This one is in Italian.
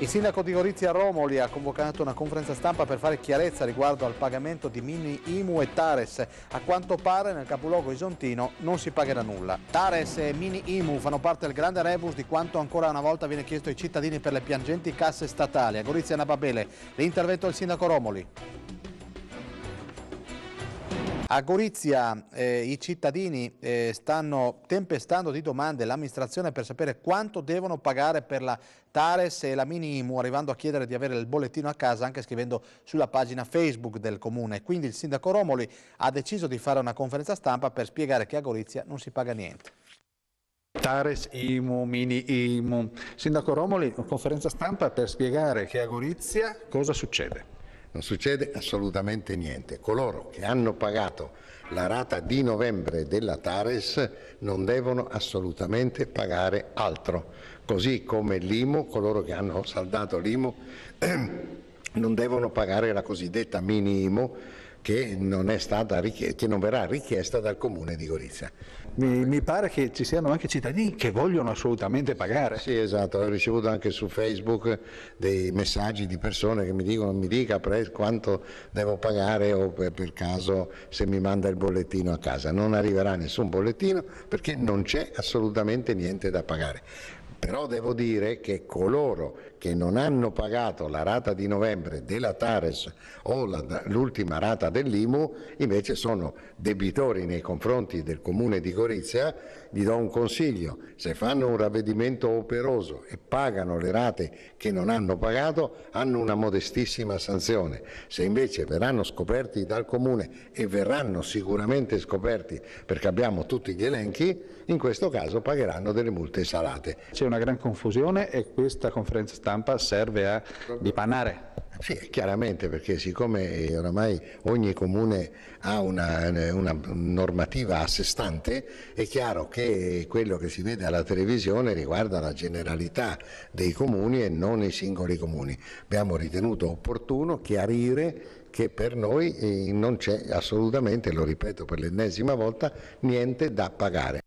Il sindaco di Gorizia Romoli ha convocato una conferenza stampa per fare chiarezza riguardo al pagamento di mini IMU e Tares. A quanto pare nel capoluogo isontino non si pagherà nulla. Tares e mini IMU fanno parte del grande rebus di quanto ancora una volta viene chiesto ai cittadini per le piangenti casse statali. A Gorizia e Nababele l'intervento del sindaco Romoli. A Gorizia i cittadini stanno tempestando di domande l'amministrazione per sapere quanto devono pagare per la Tares e la mini IMU, arrivando a chiedere di avere il bollettino a casa anche scrivendo sulla pagina Facebook del comune. Quindi il sindaco Romoli ha deciso di fare una conferenza stampa per spiegare che a Gorizia non si paga niente. Tares, IMU, mini IMU. Sindaco Romoli, conferenza stampa per spiegare che a Gorizia cosa succede. Non succede assolutamente niente. Coloro che hanno pagato la rata di novembre della Tares non devono assolutamente pagare altro, così come l'IMU, coloro che hanno saldato l'IMU non devono pagare la cosiddetta mini IMU che non verrà richiesta dal Comune di Gorizia. Mi pare che ci siano anche cittadini che vogliono assolutamente pagare. Sì, esatto, ho ricevuto anche su Facebook dei messaggi di persone che mi dicono mi dica quanto devo pagare o per caso se mi manda il bollettino a casa. Non arriverà nessun bollettino perché non c'è assolutamente niente da pagare. Però devo dire che coloro che non hanno pagato la rata di novembre della Tares o l'ultima rata dell'IMU invece sono debitori nei confronti del Comune di Gorizia. Gli do un consiglio: se fanno un ravvedimento operoso e pagano le rate che non hanno pagato hanno una modestissima sanzione. Se invece verranno scoperti dal Comune, e verranno sicuramente scoperti perché abbiamo tutti gli elenchi, in questo caso pagheranno delle multe salate. C'è una gran confusione e questa conferenza stampa serve a dipanare. Sì, chiaramente, perché siccome oramai ogni comune ha una normativa a sé stante, è chiaro che quello che si vede alla televisione riguarda la generalità dei comuni e non i singoli comuni. Abbiamo ritenuto opportuno chiarire che per noi non c'è assolutamente, lo ripeto per l'ennesima volta, niente da pagare.